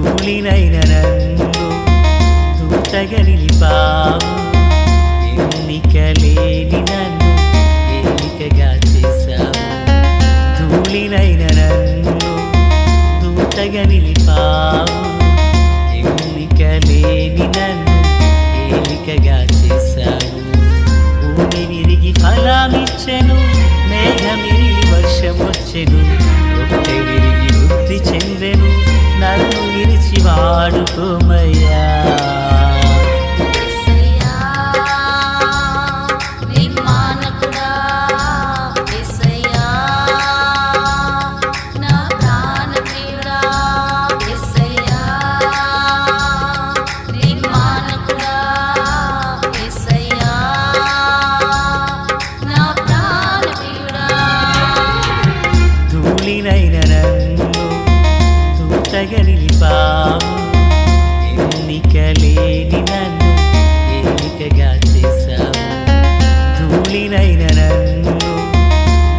ధూళినైన నన్ను దూతగా నిలిపావు, ఎన్నిక లేని నన్ను ఏలికగా చేశావు. ధూళినైన నన్ను దూతగా నిలిపావు, ఎన్నిక లేని నన్ను ఏలికగా చేశావు. భూమి విరిగి ఫలమిచ్చెను, మేఘమిరిగి వర్షమొచ్చెను, రొట్టె విరిగి వృద్ధి చెందెను, నన్ను విరిచి వాడుకోమయ్యా. ధూళినైన నన్ను దూతగా నిలిపావు, ఎన్నిక లేని నన్ను ఏలికగా చేశావు. ధూళినైన నన్ను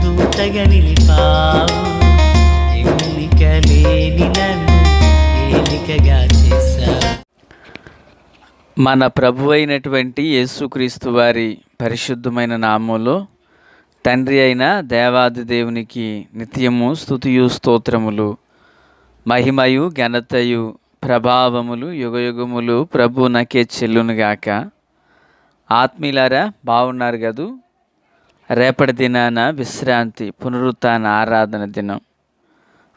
దూతగా నిలిపావు, ఎన్నిక లేని నన్ను ఏలికగా చేశావు. మన ప్రభు అయినటువంటి యేసుక్రీస్తు వారి పరిశుద్ధమైన నామంలో తండ్రి అయిన దేవాది దేవునికి నిత్యము స్తుతియు స్తోత్రములు, మహిమయు ఘనతయు ప్రభావములు యుగయుగములు ప్రభు నాకే చెల్లునుగాక. ఆత్మీయులారా, బాగున్నారు కదూ? రేపటి దినాన విశ్రాంతి పునరుత్థాన ఆరాధన దినం.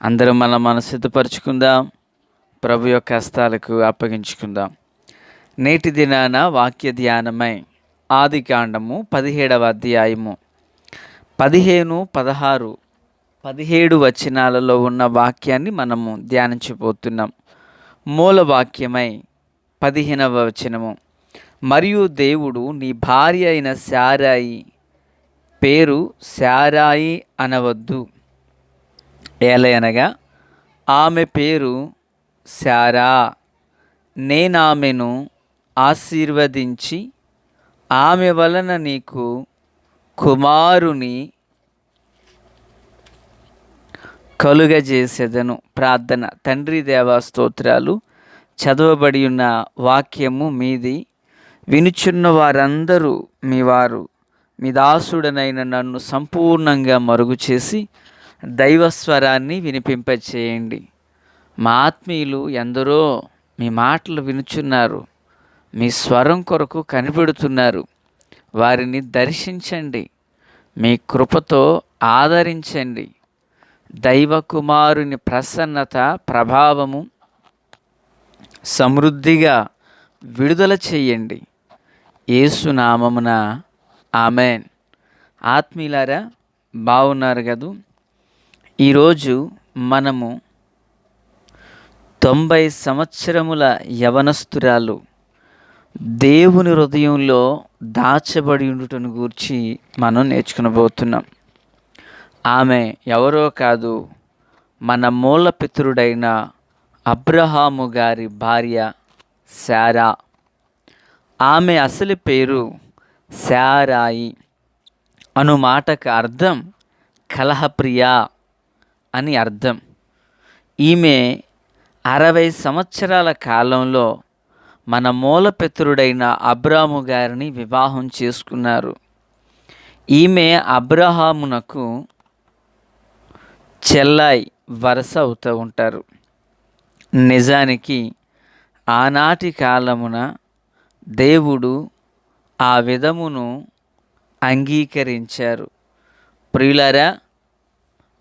అందరం మనం సిద్ధపరచుకుందాం, ప్రభు యొక్క హస్తాలకు అప్పగించుకుందాం. నేటి దినాన వాక్య ధ్యానమై ఆదికాండము 17వ అధ్యాయము 15, 16, 17 వచనాలలో ఉన్న వాక్యాన్ని మనము ధ్యానించబోతున్నాం. మూల వాక్యమై 15వ వచనము, మరియు దేవుడు నీ భార్య అయిన శారాయి పేరు శారాయి అనవద్దు, ఏలయనగా ఆమె పేరు శారా, నేనామెను ఆశీర్వదించి ఆమె వలన నీకు కుమారుని కలుగజేసేదను. ప్రార్థన. తండ్రి దేవా స్తోత్రాలు. చదవబడి ఉన్న వాక్యము మీది, వినుచున్న వారందరూ మీ వారు, మీ దాసుడనైన నన్ను సంపూర్ణంగా మరుగు చేసి దైవస్వరాన్ని వినిపింపచేయండి. మా ఆత్మీయులు ఎందరో మీ మాటలు వినుచున్నారు, మీ స్వరం కొరకు కనిపెడుతున్నారు. వారిని దర్శించండి, మీ కృపతో ఆదరించండి. దైవ కుమారుని ప్రసన్నత ప్రభావము సమృద్ధిగా విడుదల చేయండి. యేసు నామమున ఆమెన్. ఆత్మీయులారా, బాగున్నారు కదూ? ఈరోజు మనము 90 సంవత్సరముల యవనస్తురాలు దేవుని హృదయంలో దాచబడి ఉండుటను గూర్చి మనం నేర్చుకునబోతున్నాం. ఆమె ఎవరో కాదు, మన మూల పితరుడైన అబ్రహాము గారి భార్య శారా. ఆమె అసలు పేరు శారాయి అను మాటకు అర్థం కలహప్రియ అని అర్థం. ఈమె 60 సంవత్సరాల కాలంలో మన మూల పితరుడైన అబ్రాము గారిని వివాహం చేసుకున్నారు. ఈమె అబ్రహామునకు చెల్లాయి వరస అవుతూ ఉంటారు. నిజానికి ఆనాటి కాలమున దేవుడు ఆ విధమును అంగీకరించారు. ప్రియులారా,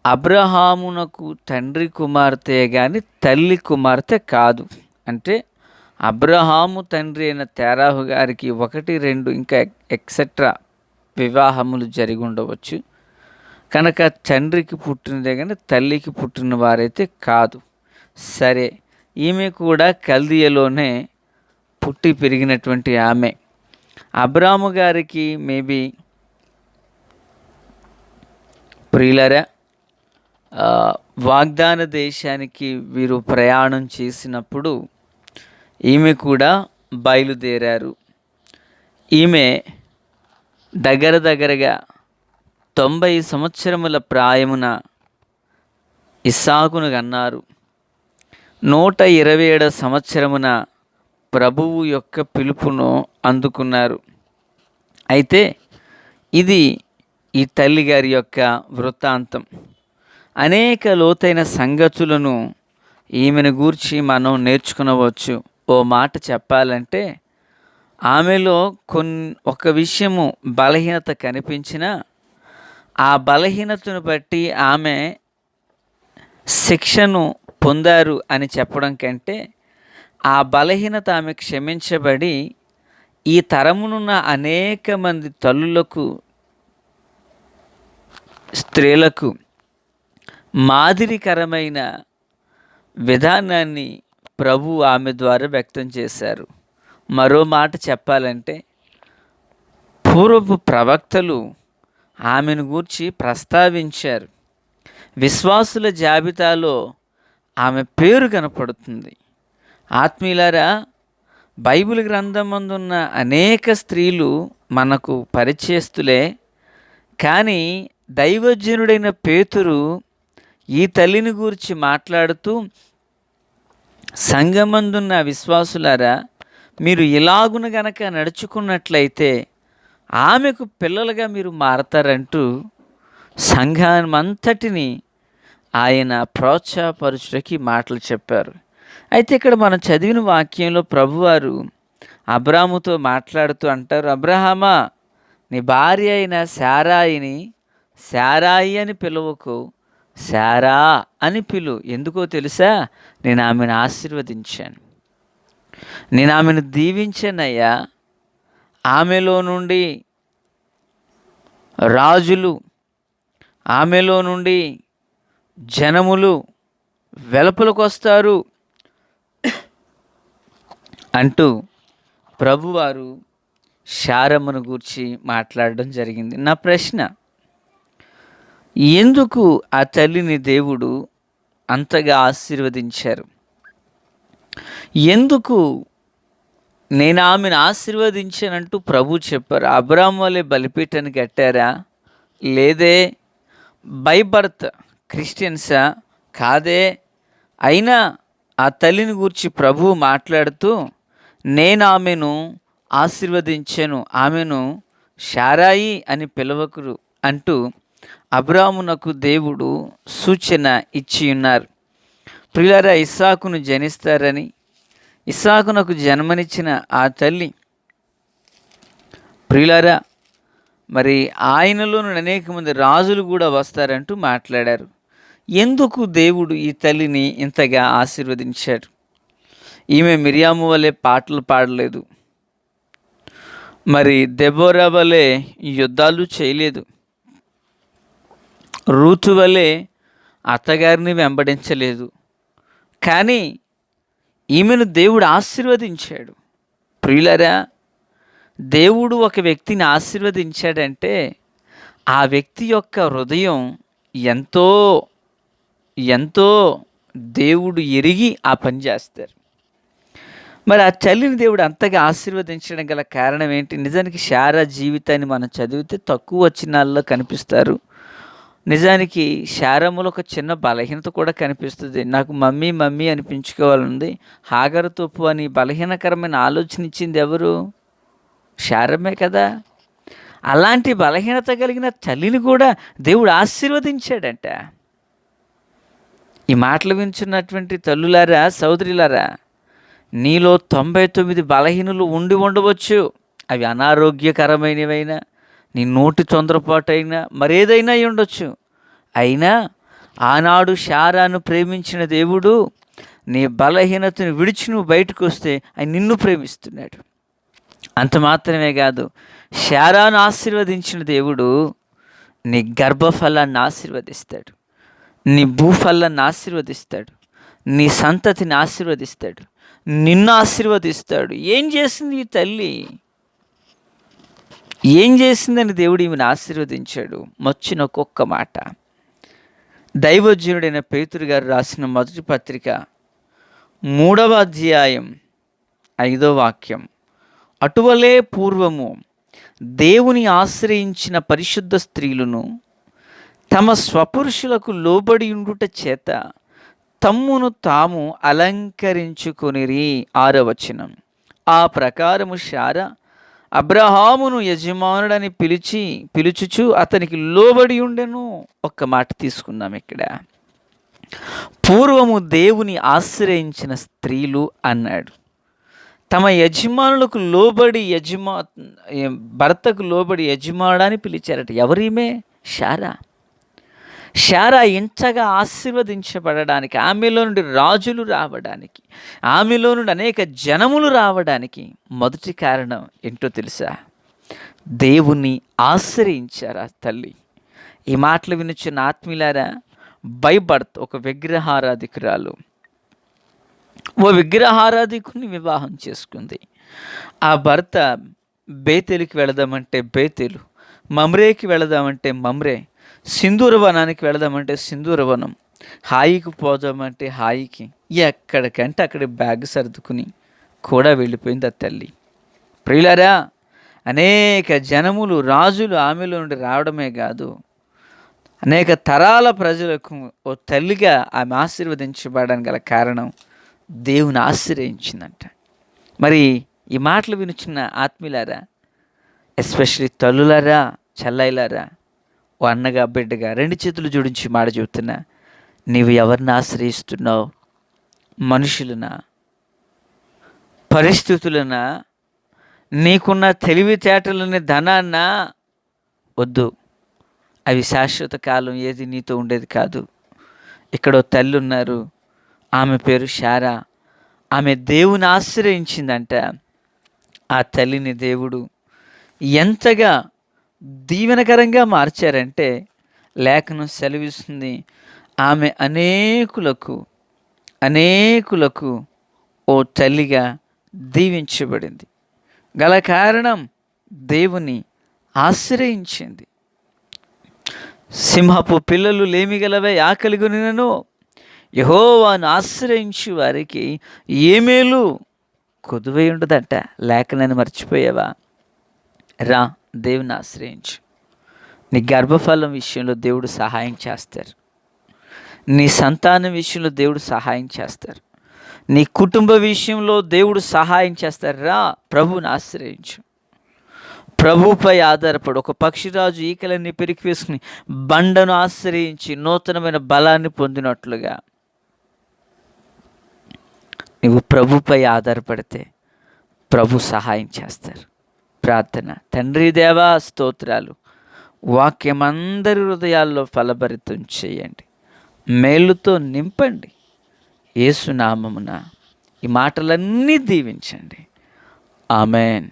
అబ్రహామునకు తండ్రి కుమార్తె కానీ తల్లి కుమార్తె కాదు. అంటే అబ్రహాము తండ్రి అయిన తెరాహు గారికి 1, 2 ఇంకా ఎక్సెట్రా వివాహములు జరిగి ఉండవచ్చు. కనుక తండ్రికి పుట్టినదే కానీ తల్లికి పుట్టిన వారైతే కాదు. సరే, ఈమె కూడా కల్దీయలోనే పుట్టి పెరిగినటువంటి ఆమె. అబ్రాము గారికి మేబీ ప్రియులరా వాగ్దాన దేశానికి వీరు ప్రయాణం చేసినప్పుడు ఈమె కూడా బయలుదేరారు. ఈమె దగ్గరగా 90 సంవత్సరముల ప్రాయమున ఇస్సాకును కన్నారు. 127 సంవత్సరమున ప్రభువు యొక్క పిలుపును అందుకున్నారు. అయితే ఇది ఈ తల్లిగారి యొక్క వృత్తాంతం. అనేక లోతైన సంగతులను ఈమెను గూర్చి మనం నేర్చుకునవచ్చు. ఓ మాట చెప్పాలంటే ఆమెలో ఒక విషయము బలహీనత కనిపించినా ఆ బలహీనతను బట్టి ఆమె శిక్షను పొందారు అని చెప్పడం కంటే ఆ బలహీనత ఆమె క్షమించబడి ఈ తరమునున్న అనేక మంది తల్లులకు, స్త్రీలకు మాదిరికరమైన విధానాన్ని ప్రభు ఆమె ద్వారా వ్యక్తం చేశారు. మరో మాట చెప్పాలంటే పూర్వపు ప్రవక్తలు ఆమెను గూర్చి ప్రస్తావించారు. విశ్వాసుల జాబితాలో ఆమె పేరు కనపడుతుంది. ఆత్మీయులారా, బైబిల్ గ్రంథమందున్న అనేక స్త్రీలు మనకు పరిచయస్తులే. కానీ దైవజనుడైన పేతురు ఈ తల్లిని గూర్చి మాట్లాడుతూ, సంఘమందున్న విశ్వాసులారా, మీరు ఇలాగున గనక నడుచుకున్నట్లయితే ఆమెకు పిల్లలుగా మీరు మారతారంటూ సంఘాన్నంతటిని ఆయన ప్రోత్సాహపరచుటకి మాటలు చెప్పారు. అయితే ఇక్కడ మనం చదివిన వాక్యంలో ప్రభువారు అబ్రాముతో మాట్లాడుతూ అంటారు, అబ్రహామా, నీ భార్య అయిన శారాయిని శారాయి అని పిలువకు, శారా అని పిలు. ఎందుకో తెలుసా? నేను ఆమెను ఆశీర్వదించాను, నేను ఆమెను దీవించానయ్యా. ఆమెలో నుండి రాజులు, ఆమెలో నుండి జనములు వెలుపలకు వస్తారు అంటూ ప్రభువారు శారమ్మను గూర్చి మాట్లాడడం జరిగింది. నా ప్రశ్న, ఎందుకు ఆ తల్లిని దేవుడు అంతగా ఆశీర్వదించారు? ఎందుకు నేను ఆమెను ఆశీర్వదించానంటూ ప్రభు చెప్పారు? అబ్రాహాము వలె బలిపీఠాన్ని కట్టారా? లేదే. బై బర్త్ క్రిస్టియన్సా? కాదే. అయినా ఆ తల్లిని గూర్చి ప్రభువు మాట్లాడుతూ, నేను ఆమెను ఆశీర్వదించాను, ఆమెను శారాయి అని పిలవకురు అంటూ అబ్రాహామునకు దేవుడు సూచన ఇచ్చి ఉన్నారు. ప్రియులారా, ఇస్సాకును జనిస్తారని, ఇస్సాకునకు జన్మనిచ్చిన ఆ తల్లి, ప్రియులారా, మరి ఆయనలో అనేక మంది రాజులు కూడా వస్తారంటూ మాట్లాడారు. ఎందుకు దేవుడు ఈ తల్లిని ఇంతగా ఆశీర్వదించాడు? ఈమె మిరియాము వలె పాటలు పాడలేదు, మరి దెబోరా వలె యుద్ధాలు చేయలేదు, రూతు వలె అత్తగారిని వెంబడించలేదు. కానీ ఈమెను దేవుడు ఆశీర్వదించాడు. ప్రియులరా, దేవుడు ఒక వ్యక్తిని ఆశీర్వదించాడంటే ఆ వ్యక్తి యొక్క హృదయం ఎంతో ఎంతో దేవుడు ఎరిగి ఆ పని చేస్తారు. మరి ఆ తల్లిని దేవుడు అంతగా ఆశీర్వదించడం గల కారణం ఏంటి? నిజానికి శారా జీవితాన్ని మనం చదివితే తక్కువ వచనాల్లో కనిపిస్తారు. నిజానికి శారమ్మలో ఒక చిన్న బలహీనత కూడా కనిపిస్తుంది. నాకు మమ్మీ మమ్మీ అనిపించుకోవాలంది. హాగరు తప్పు అని బలహీనకరమైన ఆలోచన ఇచ్చింది ఎవరు? శారమ్మే కదా. అలాంటి బలహీనత కలిగిన తల్లిని కూడా దేవుడు ఆశీర్వదించాడంట. ఈ మాటలు వింటున్నటువంటి తల్లులారా, సోదరులారా, నీలో 99 బలహీనలు ఉండి ఉండవచ్చు. అవి అనారోగ్యకరమైనవైనా, నీ నోటి తొందరపాటైనా, మరేదైనా అయి ఉండొచ్చు. అయినా ఆనాడు శారాను ప్రేమించిన దేవుడు నీ బలహీనతను విడిచి నువ్వు బయటకు వస్తే ఆయన నిన్ను ప్రేమిస్తున్నాడు. అంత మాత్రమే కాదు, శారాను ఆశీర్వదించిన దేవుడు నీ గర్భఫలాన్ని ఆశీర్వదిస్తాడు, నీ భూఫలాన్ని ఆశీర్వదిస్తాడు, నీ సంతతిని ఆశీర్వదిస్తాడు, నిన్ను ఆశీర్వదిస్తాడు. ఏం చేసింది ఈ తల్లి? ఏం చేసిందని దేవుడు ఈమెను ఆశీర్వదించాడు? వచ్చిన ఒక్కొక్క మాట. దైవజనుడైన పేతురు గారు రాసిన మొదటి పత్రిక 3వ అధ్యాయం 5వ వాక్యం, అటువలే పూర్వము దేవుని ఆశ్రయించిన పరిశుద్ధ స్త్రీలను తమ స్వపురుషులకు లోబడి ఉండుట చేత తమ్మును తాము అలంకరించుకొనిరి. 6వ వచనం. ఆ ప్రకారము శారా అబ్రహామును యజమానుడని పిలుచుచు అతనికి లోబడి ఉండెను. ఒక్క మాట తీసుకుందాం ఇక్కడ. పూర్వము దేవుని ఆశ్రయించిన స్త్రీలు అన్నాడు. తమ యజమానులకు లోబడి భర్తకు లోబడి యజమానుడని పిలిచారట. ఎవరీమే? శారా ఇంచగా ఆశీర్వదించబడడానికి, ఆమెలో నుండి రాజులు రావడానికి, ఆమెలో నుండి అనేక జనములు రావడానికి మొదటి కారణం ఏంటో తెలుసా? దేవుణ్ణి ఆశ్రయించారు ఆ తల్లి. ఈ మాటలు వినుచున్న ఆత్మీయులారా, భయపడత ఒక విగ్రహారాధికురాలు ఓ విగ్రహారాధికుని వివాహం చేసుకుంది. ఆ భర్త బేతేలుకి వెళదామంటే బేతేలు, మమ్రేకి వెళదామంటే మమ్రే, సింధూరవనానికి వెళదామంటే సింధూరవనం, హాయికి పోదామంటే హాయికి, ఎక్కడికంటే అక్కడ బ్యాగ్ సర్దుకుని కూడా వెళ్ళిపోయింది ఆ తల్లి. ప్రియులారా, అనేక జనములు రాజులు ఆమెలో నుండి రావడమే కాదు, అనేక తరాల ప్రజలకు ఓ తల్లిగా ఆమె ఆశీర్వదించబడడానికి గల కారణం దేవుని ఆశ్రయించిందంట. మరి ఈ మాటలు వినుచున్న ఆత్మీయులారా, ఎస్పెషలీ తల్లులారా, చెల్లైలారా, ఓ అన్నగా బిడ్డగా 2 చేతులు జోడించి మాట చెబుతున్నా, నీవు ఎవరిని ఆశ్రయిస్తున్నావు? మనుషులనా? పరిస్థితులనా? నీకున్న తెలివితేటలని, ధనాన్నా? వద్దు, అవి శాశ్వత కాలం, ఏది నీతో ఉండేది కాదు. ఇక్కడ తల్లి ఉన్నారు, ఆమె పేరు శారా. ఆమె దేవుని ఆశ్రయించిందంట. ఆ తల్లిని దేవుడు ఎంతగా దీవెనకరంగా మార్చారంటే లేఖనం సెలవిస్తుంది, ఆమె అనేకులకు ఓ తల్లిగా దీవించబడింది. గల కారణం దేవుని ఆశ్రయించింది. సింహపు పిల్లలు లేమిగలవై ఆకలిగొనినను యెహోవాను ఆశ్రయించు వారికి ఏ మేలు కొదువై ఉండదంట. లేఖనాన్ని మర్చిపోయావా? రా, దేవుని ఆశ్రయించు. నీ గర్భఫలం విషయంలో దేవుడు సహాయం చేస్తారు. నీ సంతానం విషయంలో దేవుడు సహాయం చేస్తారు. నీ కుటుంబ విషయంలో దేవుడు సహాయం చేస్తారు. రా, ప్రభువుని ఆశ్రయించు. ప్రభువుపై ఆధారపడు. ఒక పక్షిరాజు ఈకలన్నీ పెరికి వేసుకుని బండను ఆశ్రయించి నూతనమైన బలాన్ని పొందినట్లుగా నువ్వు ప్రభుపై ఆధారపడితే ప్రభు సహాయం చేస్తారు. ప్రార్థన. తండ్రి దేవా, స్తోత్రాలు. వాక్యం అందరి హృదయాల్లో ఫలభరితం చేయండి, మేలుతో నింపండి. యేసు నామమున ఈ మాటలన్నీ దీవించండి. ఆమెన్.